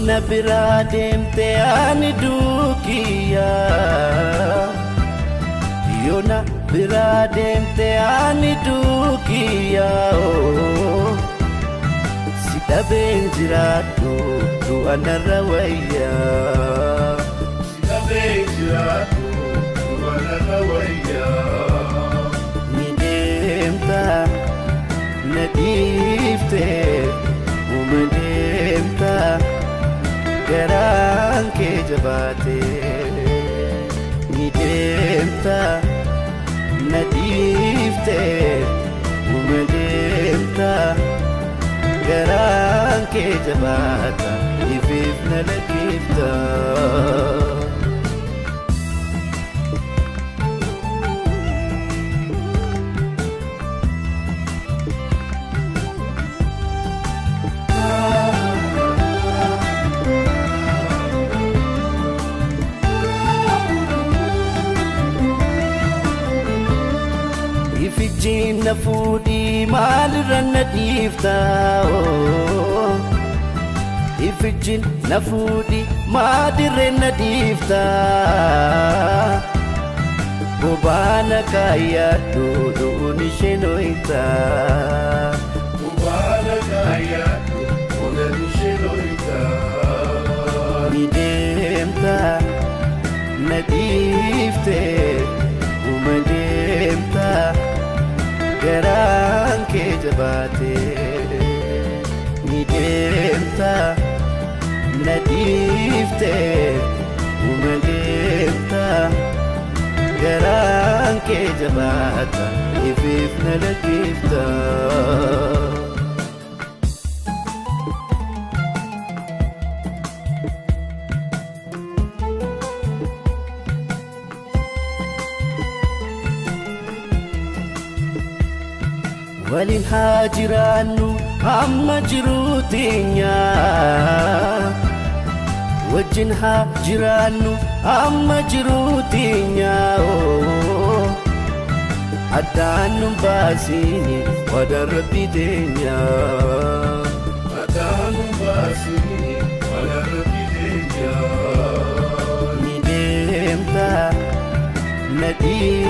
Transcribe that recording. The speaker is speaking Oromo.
Yona birademte ani dukiya Yona birademte ani dukiya Sita benjiratu tu anarawaya Sita benjiratu tu anarawaya Nidemta nadifte umademta Garaan ke jabate Nidemta nadifte umademta Garaan ke jabata ifif nalakifta Ifijin na fudi malran na difta Ifijin na fudi madiren na difta Bobana kaya dudu ni shenoita Bobana kaya dudu ni shenoita Nidemta na difte umademta Garaan ke jabate Nidemta nadifte umademta Garaan ke jabata ifif nalakifta Walin hajiranu amma jirutinya Wajin hajiranu amma jirutinya Adanum basini wada rabidenya Adanum basini wada rabidenya Nidemta nadifte